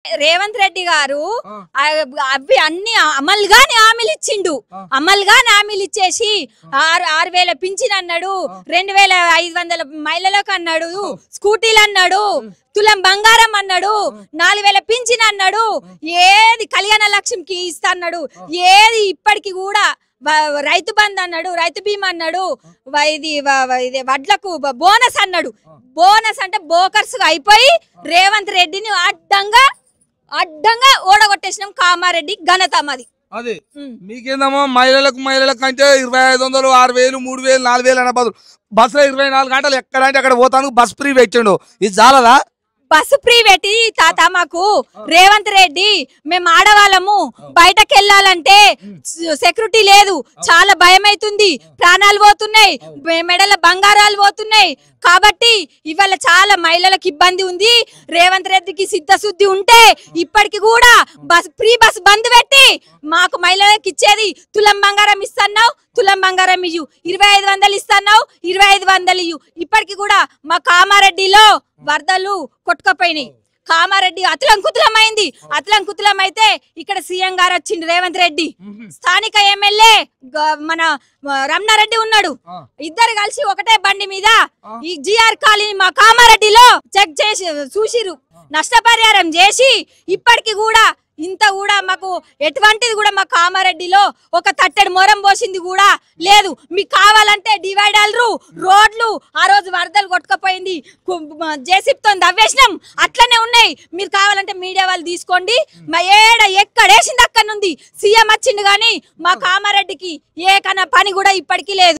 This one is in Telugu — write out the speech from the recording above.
రేవంత్ రెడ్డి గారు అవి అన్ని అమలుగానే హామీలు ఇచ్చిండు. అమలుగానే హామీలు ఇచ్చేసి 6,000 పింఛన్ అన్నాడు, 2,500 మహిళలకు అన్నాడు, స్కూటీలు అన్నాడు, తులం బంగారం అన్నాడు, 4,000 పింఛన్ అన్నాడు, ఏది కళ్యాణ లక్ష్మికి ఇస్తా అన్నాడు, ఏది ఇప్పటికి కూడా రైతు బంధు అన్నాడు, రైతు బీమా అన్నాడు, ఇది వడ్లకు బోనస్ అన్నాడు. బోనస్ అంటే బోకర్స్ అయిపోయి రేవంత్ రెడ్డిని అడ్డంగా ఓడగొట్టేసినాం. కామారెడ్డి ఘనత మాది. అదే మీకేందమ్మో మహిళలకు అంటే 2,500, 6,000, 3,000, 4,000 అన్న బదులు బస్సులో 24 గంటలు ఎక్కడంటే అక్కడ పోతాను బస్ ఫ్రీ పెట్టిండు. ఇది చాలదా? బస్సు ఫ్రీ పెట్టి తాత మాకు రేవంత్ రెడ్డి మేము ఆడవాళ్ళము బయటకు వెళ్ళాలంటే సెక్యూరిటీ లేదు, చాలా భయం అవుతుంది, ప్రాణాలు పోతున్నాయి, మెడల బంగారాలు పోతున్నాయి. కాబట్టి ఇవాళ చాలా మహిళలకు ఇబ్బంది ఉంది. రేవంత్ రెడ్డికి సిద్ధశుద్ధి ఉంటే ఇప్పటికి కూడా ఫ్రీ బస్ బంద్ పెట్టి మాకు మహిళలకు ఇచ్చేది తులం బంగారం ఇస్తున్నావు, తులం బంగారం ఇయ్యు, 2,500 ఇస్తున్నావు, 2,500 ఇయ్యు. ఇప్పటికి కూడా మా కామారెడ్డిలో వరదలు కొట్టుకపోయినాయి. కామారెడ్డి అతలంకుతలమైంది. అతలంకుతలమైతే ఇక్కడ సీఎం గారు వచ్చిండు రేవంత్ రెడ్డి, స్థానిక ఎమ్మెల్యే మన రమణారెడ్డి ఉన్నాడు. ఇద్దరు కలిసి ఒకటే బండి మీద ఈ జిఆర్ కాలనీ మా కామారెడ్డిలో చెక్ చేసి చూసిరు, నష్టపరిహారం చేసి ఇప్పటికి కూడా ఇంత కూడా మాకు ఎటువంటిది కూడా మా కామారెడ్డిలో ఒక తట్టెడు మొరం పోసింది కూడా లేదు. మీకు కావాలంటే డివైడర్లు, రోడ్లు ఆ రోజు వరదలు కొట్టుకపోయింది, జేసీబీతో దవ్వేసినాం, అట్లనే ఉన్నాయి. మీరు కావాలంటే మీడియా వాళ్ళు తీసుకోండి. మా ఎక్కడేసింది అక్కడ నుండి సీఎం వచ్చిండు కానీ మా కామారెడ్డికి ఏ కన్నా పని కూడా ఇప్పటికీ లేదు.